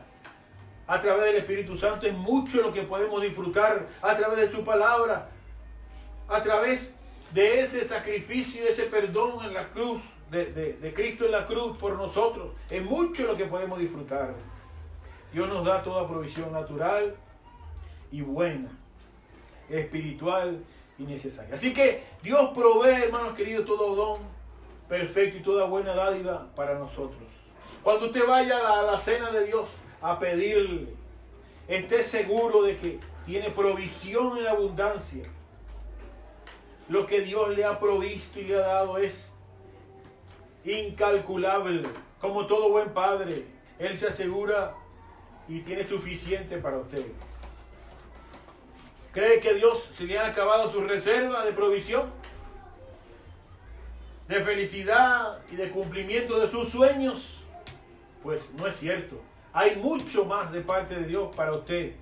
A través del Espíritu Santo es mucho lo que podemos disfrutar, a través de su palabra, a través de ese sacrificio, de ese perdón en la cruz, de Cristo en la cruz por nosotros. Es mucho lo que podemos disfrutar. Dios nos da toda provisión natural y buena, espiritual y necesaria. Así que Dios provee, hermanos queridos, todo don perfecto y toda buena dádiva para nosotros. Cuando usted vaya a la cena de Dios a pedirle, esté seguro de que tiene provisión en abundancia. Lo que Dios le ha provisto y le ha dado es incalculable. Como todo buen padre, Él se asegura y tiene suficiente para usted. ¿Cree que Dios se le han acabado sus reservas de provisión, de felicidad y de cumplimiento de sus sueños? Pues no es cierto. Hay mucho más de parte de Dios para usted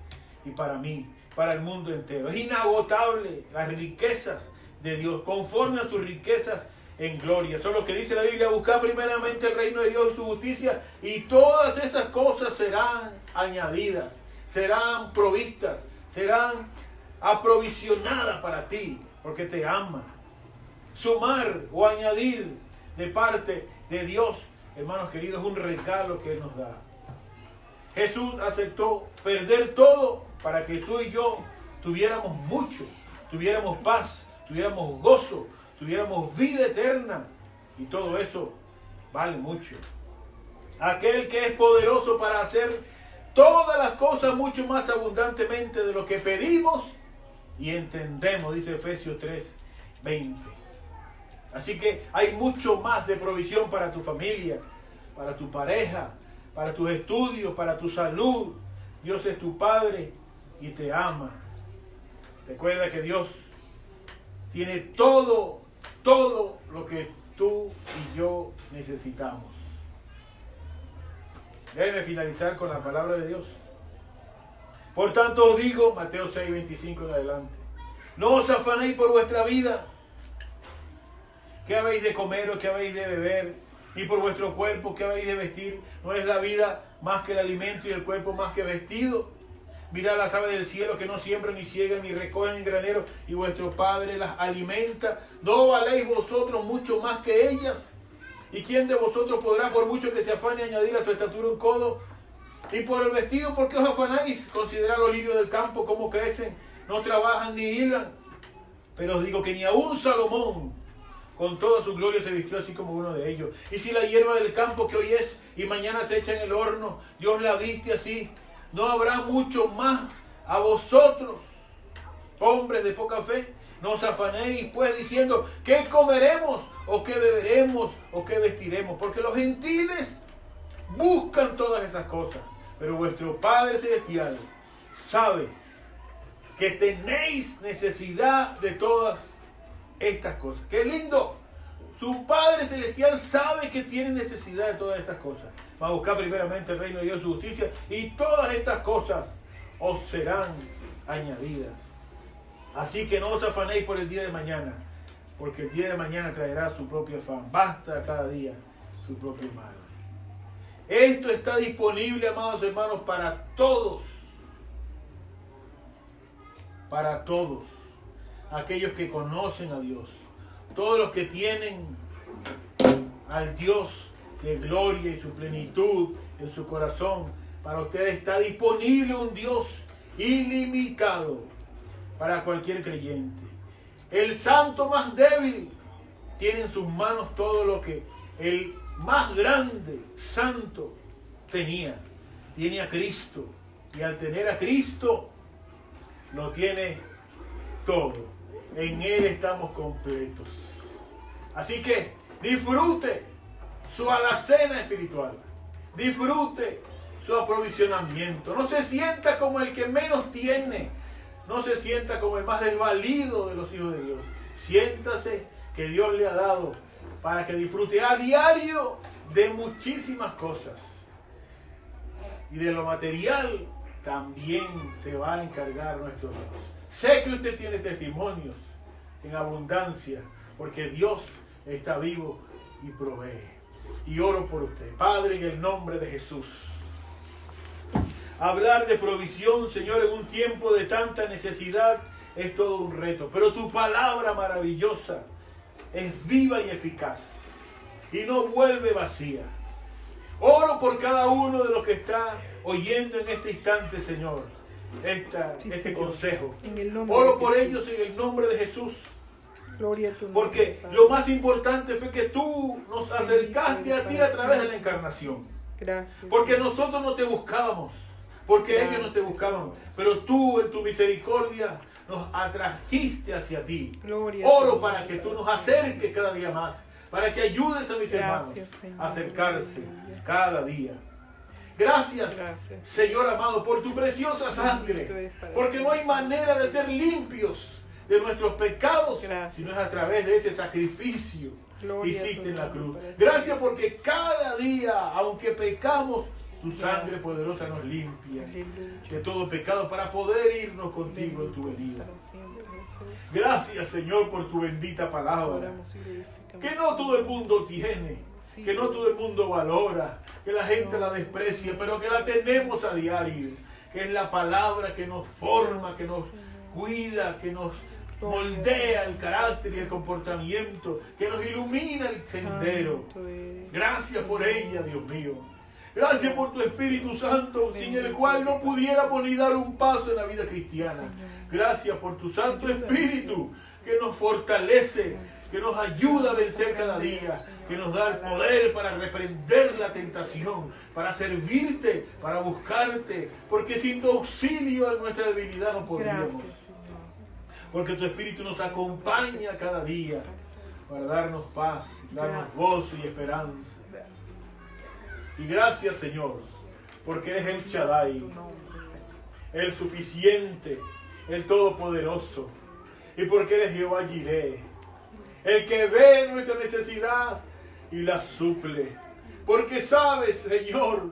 y para mí, para el mundo entero. Es inagotable las riquezas de Dios, conforme a sus riquezas en gloria. Eso es lo que dice la Biblia: buscar primeramente el reino de Dios y su justicia, y todas esas cosas serán añadidas, serán provistas, serán aprovisionadas para ti, porque te ama. Sumar o añadir de parte de Dios, hermanos queridos, es un regalo que Él nos da. Jesús aceptó perder todo para que tú y yo tuviéramos mucho, tuviéramos paz, tuviéramos gozo, tuviéramos vida eterna, y todo eso vale mucho. Aquel que es poderoso para hacer todas las cosas mucho más abundantemente de lo que pedimos y entendemos, dice Efesios 3:20. Así que hay mucho más de provisión para tu familia, para tu pareja, para tus estudios, para tu salud. Dios es tu Padre y te ama. Recuerda que Dios tiene todo lo que tú y yo necesitamos. Déjenme finalizar con la palabra de Dios. Por tanto os digo, Mateo 6:25 en adelante, no os afanéis por vuestra vida, qué habéis de comer o qué habéis de beber, ni por vuestro cuerpo qué habéis de vestir. ¿No es la vida más que el alimento y el cuerpo más que vestido? Mirad las aves del cielo, que no siembran, ni ciegan, ni recogen en granero, y vuestro Padre las alimenta. ¿No valéis vosotros mucho más que ellas? ¿Y quién de vosotros podrá, por mucho que se afane, añadir a su estatura un codo? Y por el vestido, ¿por qué os afanáis? Considerad los lirios del campo, cómo crecen, no trabajan ni hilan. Pero os digo que ni aun Salomón, con toda su gloria, se vistió así como uno de ellos. Y si la hierba del campo, que hoy es y mañana se echa en el horno, Dios la viste así, ¿no habrá mucho más a vosotros, hombres de poca fe? No os afanéis pues diciendo, ¿qué comeremos? ¿O qué beberemos? ¿O qué vestiremos? Porque los gentiles buscan todas esas cosas, pero vuestro Padre Celestial sabe que tenéis necesidad de todas estas cosas. ¡Qué lindo! Su Padre Celestial sabe que tiene necesidad de todas estas cosas. Va a buscar primeramente el reino de Dios y su justicia, y todas estas cosas os serán añadidas. Así que no os afanéis por el día de mañana, porque el día de mañana traerá su propio afán. Basta cada día su propio mal. Esto está disponible, amados hermanos, para todos. Para todos aquellos que conocen a Dios. Todos los que tienen al Dios de gloria y su plenitud en su corazón. Para usted está disponible un Dios ilimitado para cualquier creyente. El santo más débil tiene en sus manos todo lo que el más grande santo tenía. Tiene a Cristo, y al tener a Cristo lo tiene todo. En Él estamos completos. Así que disfrute su alacena espiritual. Disfrute su aprovisionamiento. No se sienta como el que menos tiene. No se sienta como el más desvalido de los hijos de Dios. Siéntase que Dios le ha dado para que disfrute a diario de muchísimas cosas. Y de lo material también se va a encargar nuestro Dios. Sé que usted tiene testimonios en abundancia, porque Dios está vivo y provee. Y oro por usted. Padre, en el nombre de Jesús. Hablar de provisión, Señor, en un tiempo de tanta necesidad es todo un reto. Pero tu palabra maravillosa es viva y eficaz y no vuelve vacía. Oro por cada uno de los que está oyendo en este instante, Señor, este consejo. Oro por ellos en el nombre de Jesús. Gloria a tu nombre, porque Padre. lo más importante fue que tú nos acercaste a ti a través de la encarnación. Gracias. Porque nosotros no te buscábamos, porque ellos no te buscaban, pero tú en tu misericordia nos atrajiste hacia ti. Gloria Oro para que tú nos acerques cada día más, para que ayudes a mis hermanos Señor. a acercarse Aleluya. cada día. Gracias, Gracias. Señor amado, por tu preciosa sangre, porque no hay manera de ser limpios de nuestros pecados, Gracias. sino es a través de ese sacrificio que Gloria a hiciste tu en la nombre, cruz. Padre Gracias Santo. porque cada día, aunque pecamos, tu sangre Gracias. poderosa nos limpia Aleluya. de todo pecado para poder irnos contigo en tu Bendito venida. para siempre, Jesús. Gracias, Señor, por su bendita palabra, Oramos y glorificamos. que no todo el mundo tiene, que no todo el mundo valora, que la gente la desprecia, pero que la tenemos a diario, que es la palabra que nos forma, que nos cuida, que nos moldea el carácter y el comportamiento, que nos ilumina el sendero. Santo eres. Gracias por ella, Dios mío. Gracias por tu Espíritu Santo, sin el cual no pudiéramos ni dar un paso en la vida cristiana. Gracias por tu Santo Espíritu, que nos fortalece, que nos ayuda a vencer cada día, que nos da el poder para reprender la tentación, para servirte, para buscarte, porque sin tu auxilio en nuestra debilidad no podríamos. Gracias, Señor. Porque tu Espíritu nos acompaña cada día para darnos paz, darnos gozo y esperanza. Y gracias, Señor, porque eres el Shaddai, Tu nombre, Señor. el suficiente, el todopoderoso. Y porque eres Jehová Jireh, el que ve nuestra necesidad y la suple. Porque sabes, Señor,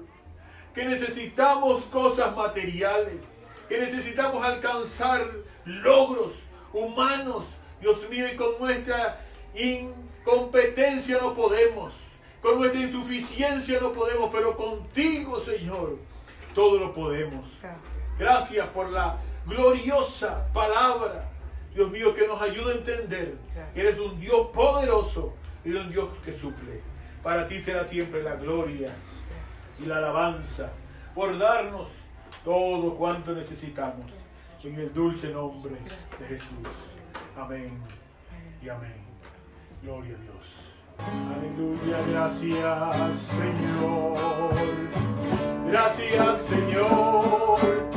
que necesitamos cosas materiales, que necesitamos alcanzar logros humanos, Dios mío, y con nuestra incompetencia no podemos, con nuestra insuficiencia no podemos, pero contigo, Señor, todo lo podemos. Gracias. Gracias por la gloriosa palabra, Dios mío, que nos ayuda a entender que eres un Dios poderoso y un Dios que suple. Para ti será siempre la gloria y la alabanza por darnos todo cuanto necesitamos. En el dulce nombre de Jesús. Amén y amén. Gloria a Dios. Aleluya, gracias Señor. Gracias Señor.